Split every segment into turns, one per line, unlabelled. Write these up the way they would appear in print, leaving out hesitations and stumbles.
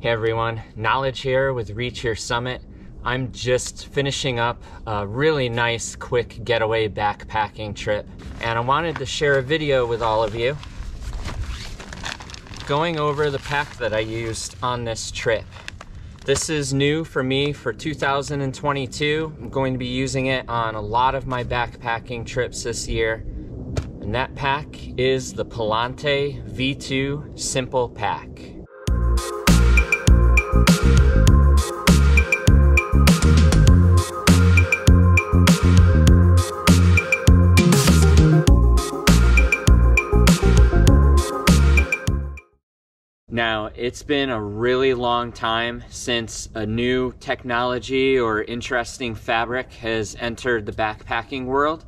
Hey everyone, Knowledge here with Reach Your Summit. I'm just finishing up a really nice quick getaway backpacking trip, and I wanted to share a video with all of you going over the pack that I used on this trip. This is new for me for 2022. I'm going to be using it on a lot of my backpacking trips this year. And that pack is the Palante V2 Simple Pack. Now, it's been a really long time since a new technology or interesting fabric has entered the backpacking world,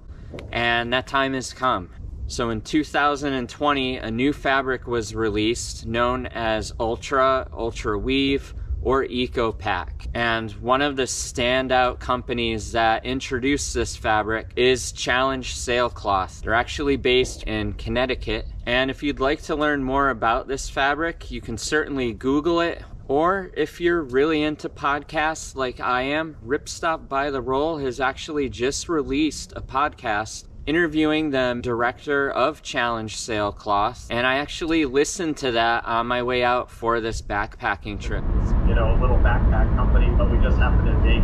and that time has come. So in 2020, a new fabric was released known as Ultra Weave, or Eco Pack. And one of the standout companies that introduced this fabric is Challenge Sailcloth. They're actually based in Connecticut. And if you'd like to learn more about this fabric, you can certainly Google it. Or if you're really into podcasts like I am, Ripstop by the Roll has actually just released a podcast interviewing the director of Challenge Sailcloth, and I actually listened to that on my way out for this backpacking trip.
You know, a little backpack company, but we just happen to make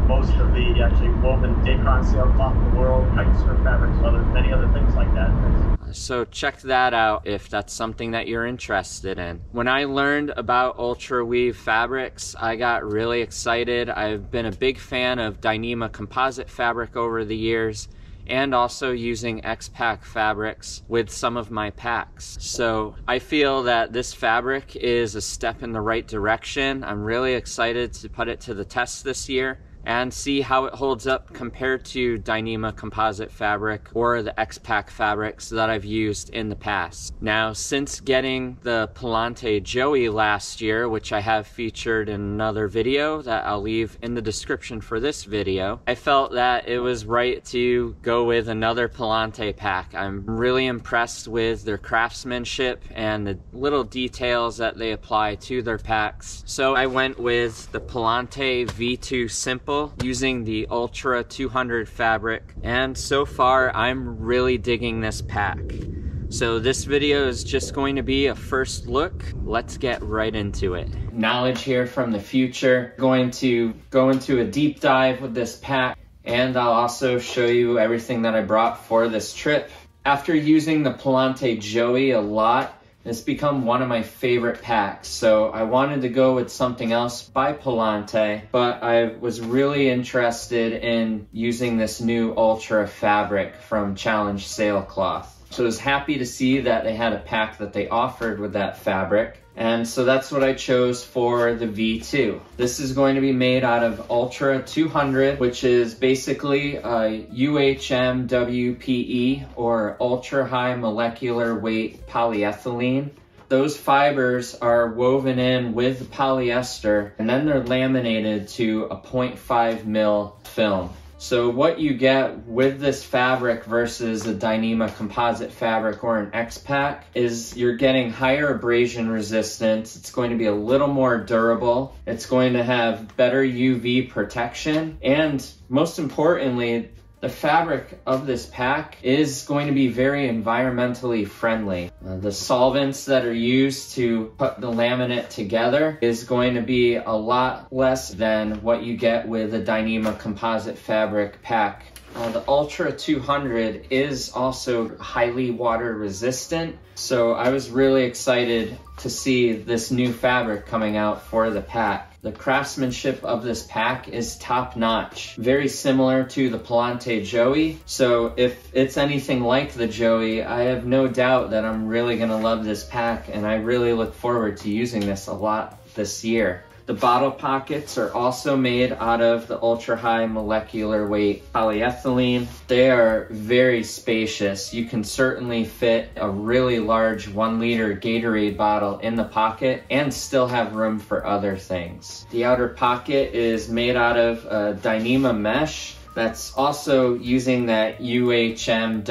most of the actually woven Dacron sailcloth in the world, kite surf fabrics, many other things like that.
So check that out if that's something that you're interested in. When I learned about Ultra Weave fabrics, I got really excited. I've been a big fan of Dyneema Composite Fabric over the years, and also using X-Pack fabrics with some of my packs. So I feel that this fabric is a step in the right direction. I'm really excited to put it to the test this year and see how it holds up compared to Dyneema Composite Fabric or the X-Pack fabrics that I've used in the past. Now, since getting the Palante Joey last year, which I have featured in another video that I'll leave in the description for this video, I felt that it was right to go with another Palante pack. I'm really impressed with their craftsmanship and the little details that they apply to their packs. So I went with the Palante V2 Simple using the Ultra 200 fabric, and so far I'm really digging this pack. So this video is just going to be a first look. Let's get right into it. Knowledge here from the future. Going to go into a deep dive with this pack, and I'll also show you everything that I brought for this trip. After using the Palante Joey a lot, it's become one of my favorite packs, so I wanted to go with something else by Palante, but I was really interested in using this new Ultra fabric from Challenge Sailcloth. So I was happy to see that they had a pack that they offered with that fabric, and so that's what I chose for the V2. This is going to be made out of Ultra 200, which is basically a UHMWPE, or ultra high molecular weight polyethylene. Those fibers are woven in with polyester, and then they're laminated to a 0.5 mil film. So what you get with this fabric versus a Dyneema Composite Fabric or an X-Pack is you're getting higher abrasion resistance. It's going to be a little more durable. It's going to have better UV protection. And most importantly, the fabric of this pack is going to be very environmentally friendly. The solvents that are used to put the laminate together is going to be a lot less than what you get with a Dyneema Composite Fabric pack. The Ultra 200 is also highly water resistant, so I was really excited to see this new fabric coming out for the pack. The craftsmanship of this pack is top-notch, very similar to the Palante Joey, so if it's anything like the Joey, I have no doubt that I'm really going to love this pack, and I really look forward to using this a lot this year. The bottle pockets are also made out of the ultra high molecular weight polyethylene. They are very spacious. You can certainly fit a really large 1 liter Gatorade bottle in the pocket and still have room for other things. The outer pocket is made out of Dyneema mesh that's also using that UHMWPE,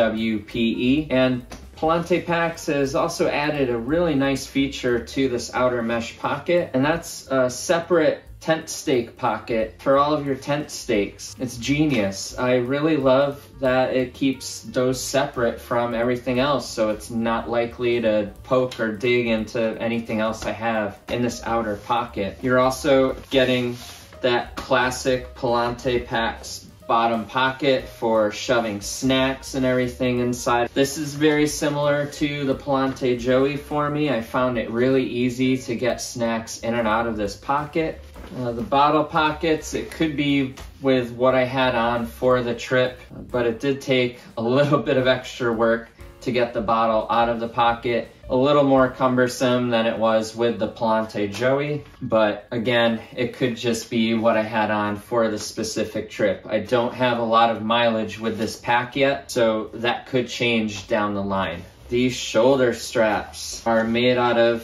and Palante Packs has also added a really nice feature to this outer mesh pocket, and that's a separate tent stake pocket for all of your tent stakes. It's genius. I really love that it keeps those separate from everything else, so it's not likely to poke or dig into anything else I have in this outer pocket. You're also getting that classic Palante Packs bottom pocket for shoving snacks and everything inside. This is very similar to the Palante Joey for me. I found it really easy to get snacks in and out of this pocket. The bottle pockets, it could be with what I had on for the trip, but it did take a little bit of extra work to get the bottle out of the pocket. A little more cumbersome than it was with the Palante Joey, but again, it could just be what I had on for the specific trip. I don't have a lot of mileage with this pack yet, so that could change down the line. These shoulder straps are made out of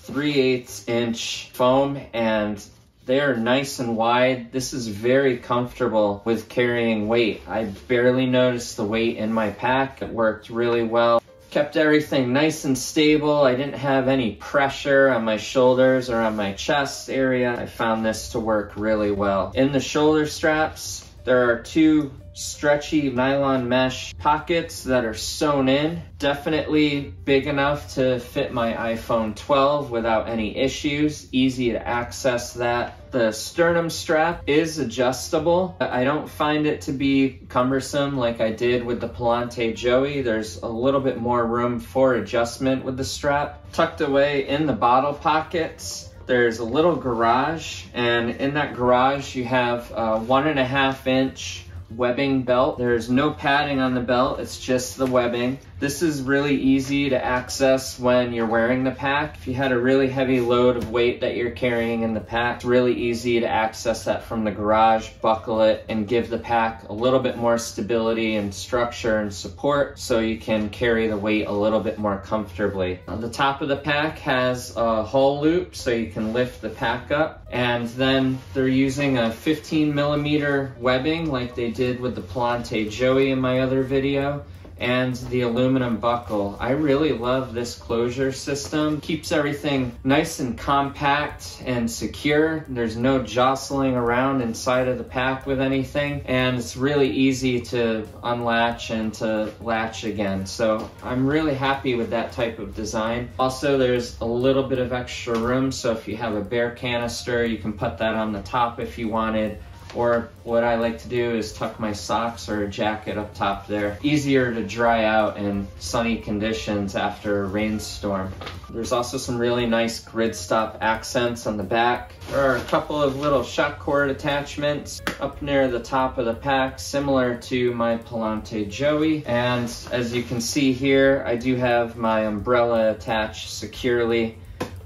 3/8 inch foam, and they are nice and wide. This is very comfortable with carrying weight. I barely noticed the weight in my pack. It worked really well. Kept everything nice and stable. I didn't have any pressure on my shoulders or on my chest area. I found this to work really well. In the shoulder straps, there are 2 stretchy nylon mesh pockets that are sewn in. Definitely big enough to fit my iPhone 12 without any issues. Easy to access that. The sternum strap is adjustable. I don't find it to be cumbersome like I did with the Palante Joey. There's a little bit more room for adjustment with the strap. Tucked away in the bottle pockets, there's a little garage, and in that garage you have a 1.5 inch webbing belt. There's no padding on the belt, it's just the webbing. This is really easy to access when you're wearing the pack. If you had a really heavy load of weight that you're carrying in the pack, it's really easy to access that from the garage, buckle it, and give the pack a little bit more stability and structure and support so you can carry the weight a little bit more comfortably. The top of the pack has a hull loop so you can lift the pack up, and then they're using a 15mm webbing like they did with the Palante Joey in my other video, and the aluminum buckle. I really love this closure system. Keeps everything nice and compact and secure. There's no jostling around inside of the pack with anything, and it's really easy to unlatch and to latch again. So I'm really happy with that type of design. Also, there's a little bit of extra room, so if you have a bare canister, you can put that on the top if you wanted. Or what I like to do is tuck my socks or a jacket up top there. Easier to dry out in sunny conditions after a rainstorm. There's also some really nice grid stop accents on the back. There are a couple of little shock cord attachments up near the top of the pack, similar to my Palante Joey. And as you can see here, I do have my umbrella attached securely.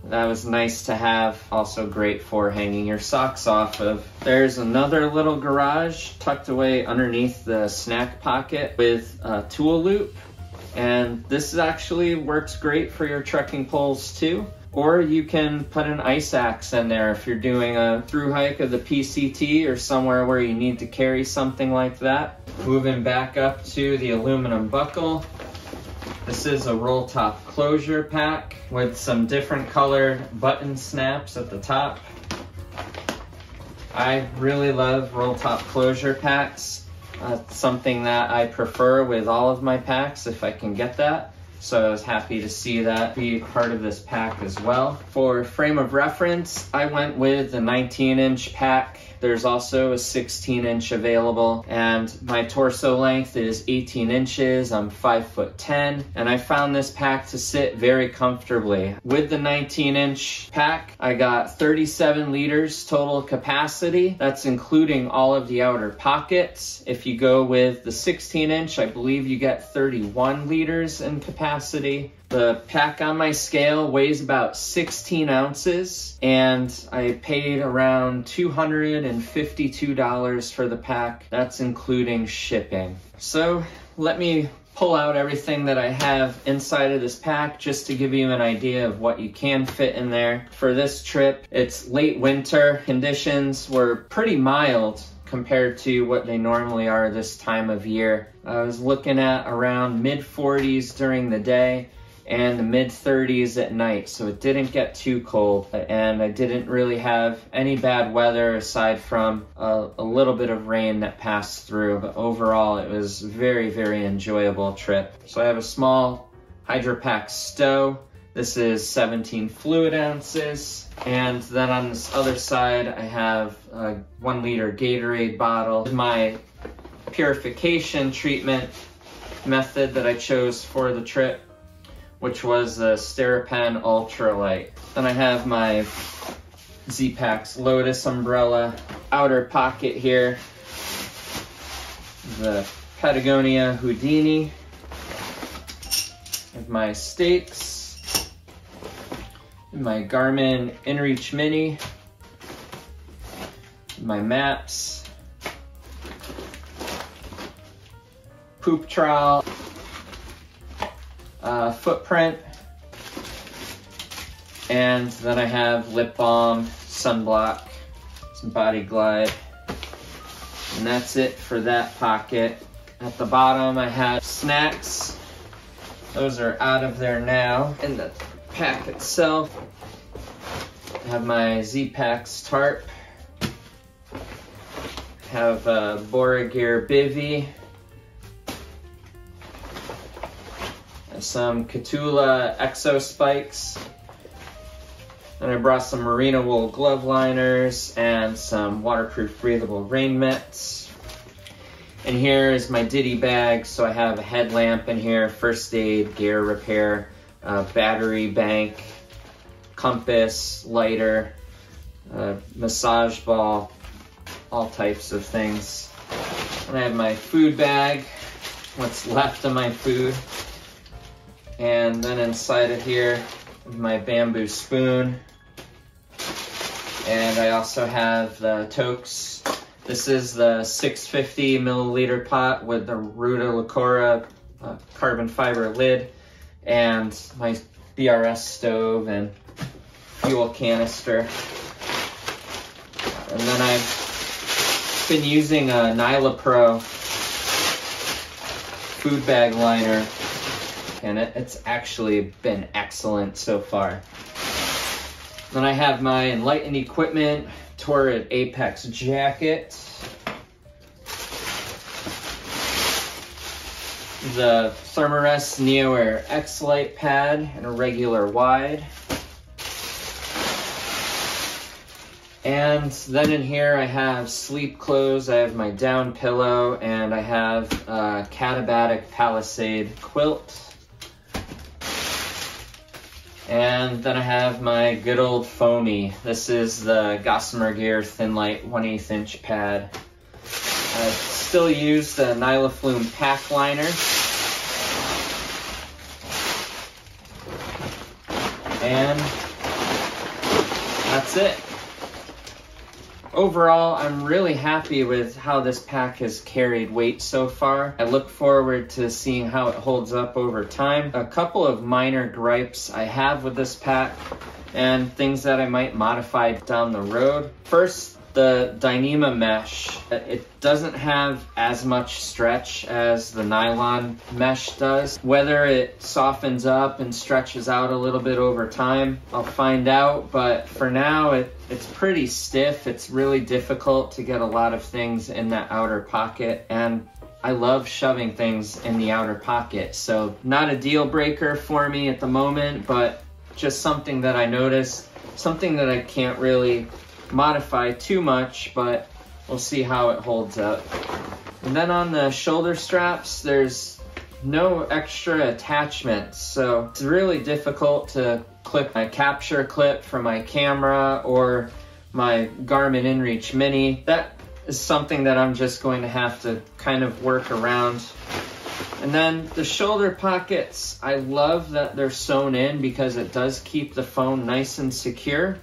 That was nice to have, also great for hanging your socks off of. There's another little garage tucked away underneath the snack pocket with a tool loop, and this actually works great for your trekking poles too. Or you can put an ice axe in there if you're doing a through hike of the PCT or somewhere where you need to carry something like that. Moving back up to the aluminum buckle. This is a roll top closure pack with some different colored button snaps at the top. I really love roll top closure packs. Something that I prefer with all of my packs if I can get that. So I was happy to see that be part of this pack as well. For frame of reference, I went with the 19-inch pack. There's also a 16-inch available, and my torso length is 18 inches. I'm 5'10", and I found this pack to sit very comfortably. With the 19-inch pack, I got 37 liters total capacity. That's including all of the outer pockets. If you go with the 16-inch, I believe you get 31 liters in capacity. The pack on my scale weighs about 16 ounces, and I paid around $252 for the pack. That's including shipping. So let me pull out everything that I have inside of this pack just to give you an idea of what you can fit in there. For this trip, it's late winter. Conditions were pretty mild compared to what they normally are this time of year. I was looking at around mid-40s during the day and the mid-30s at night, so it didn't get too cold, and I didn't really have any bad weather aside from a little bit of rain that passed through, but overall it was very, very enjoyable trip. So I have a small HydroPack stow. This is 17 fluid ounces, and then on this other side I have a 1 liter Gatorade bottle. My purification treatment method that I chose for the trip, which was the Steripene Ultralight. Then I have my Z-Packs Lotus umbrella, outer pocket here, the Patagonia Houdini, I have my stakes, my Garmin InReach Mini, my maps, poop trowel, footprint, and then I have lip balm, sunblock, some Body Glide, and that's it for that pocket. At the bottom I have snacks. Those are out of there now. In the pack itself, I have my Z-Packs tarp, have a Boragear bivy, some Catula Exo Spikes, and I brought some merino wool glove liners and some waterproof breathable rain mitts. And here is my ditty bag, so I have a headlamp in here, first aid, gear repair, battery bank, compass, lighter, massage ball, all types of things. And I have my food bag, what's left of my food. And then inside of here, my bamboo spoon. And I also have the toques. This is the 650 milliliter pot with the Ruta Lacora carbon fiber lid, and my BRS stove and fuel canister. And then I've been using a Nyla Pro food bag liner, and it's actually been excellent so far. Then I have my Enlightened Equipment Torrid Apex jacket, the Thermarest NeoAir X-Lite pad and a regular wide. And then in here I have sleep clothes, I have my down pillow, and I have a Catabatic Palisade quilt. And then I have my good old foamy. This is the Gossamer Gear Thin Light 1/8 inch pad. I still use the Nyla Flume pack liner. And that's it. Overall, I'm really happy with how this pack has carried weight so far. I look forward to seeing how it holds up over time. A couple of minor gripes I have with this pack and things that I might modify down the road. First, the Dyneema mesh. It doesn't have as much stretch as the nylon mesh does. Whether it softens up and stretches out a little bit over time, I'll find out, but for now it's pretty stiff. It's really difficult to get a lot of things in that outer pocket, and I love shoving things in the outer pocket, so not a deal breaker for me at the moment, but just something that I noticed, something that I can't really modify too much, but we'll see how it holds up. And then on the shoulder straps, there's no extra attachments, so it's really difficult to clip my capture clip for my camera or my Garmin InReach Mini. That is something that I'm just going to have to kind of work around. And then the shoulder pockets, I love that they're sewn in because it does keep the phone nice and secure,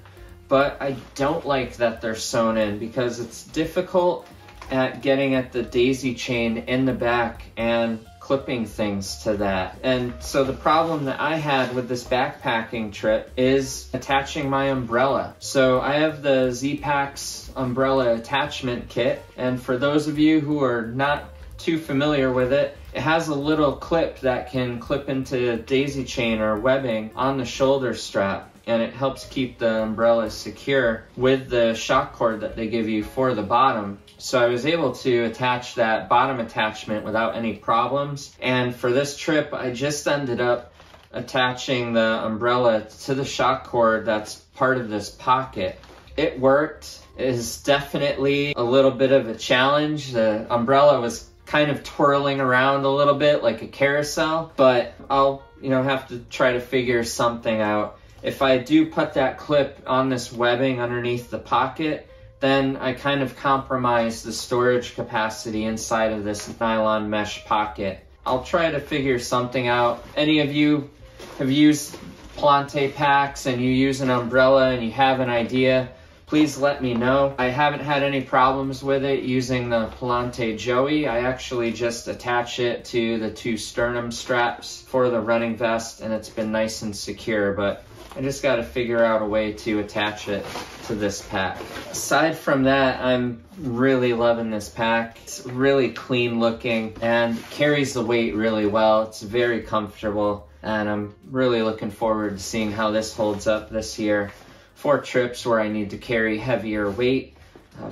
but I don't like that they're sewn in because it's difficult at getting at the daisy chain in the back and clipping things to that. And so the problem that I had with this backpacking trip is attaching my umbrella. So I have the Z-Packs umbrella attachment kit, and for those of you who are not too familiar with it, it has a little clip that can clip into daisy chain or webbing on the shoulder strap, and it helps keep the umbrella secure with the shock cord that they give you for the bottom. So I was able to attach that bottom attachment without any problems. And for this trip, I just ended up attaching the umbrella to the shock cord that's part of this pocket. It worked. It is definitely a little bit of a challenge. The umbrella was kind of twirling around a little bit like a carousel, but I'll have to try to figure something out. If I do put that clip on this webbing underneath the pocket, then I kind of compromise the storage capacity inside of this nylon mesh pocket. I'll try to figure something out. Any of you have used Palante packs and you use an umbrella and you have an idea, please let me know. I haven't had any problems with it using the Palante Joey. I actually just attach it to the 2 sternum straps for the running vest, and it's been nice and secure, but I just got to figure out a way to attach it to this pack. Aside from that, I'm really loving this pack. It's really clean looking and carries the weight really well. It's very comfortable, and I'm really looking forward to seeing how this holds up this year for trips where I need to carry heavier weight.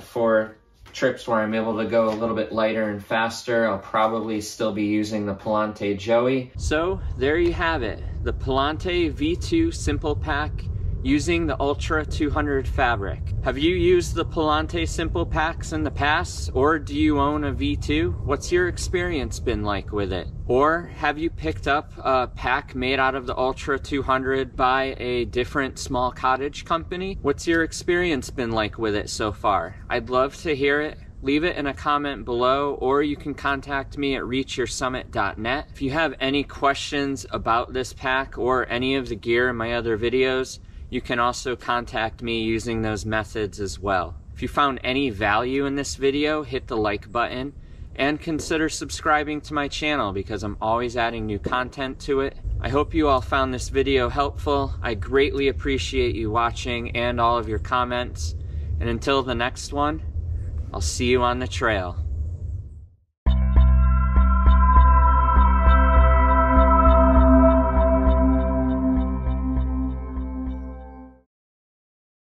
For trips where I'm able to go a little bit lighter and faster, I'll probably still be using the Palante Joey. So there you have it, the Palante V2 Simple Pack using the Ultra 200 fabric. Have you used the Palante Simple Packs in the past, or do you own a V2? What's your experience been like with it? Or have you picked up a pack made out of the Ultra 200 by a different small cottage company? What's your experience been like with it so far? I'd love to hear it. Leave it in a comment below, or you can contact me at reachyoursummit.net. If you have any questions about this pack or any of the gear in my other videos, you can also contact me using those methods as well. If you found any value in this video, hit the like button and consider subscribing to my channel because I'm always adding new content to it. I hope you all found this video helpful. I greatly appreciate you watching and all of your comments. And until the next one, I'll see you on the trail.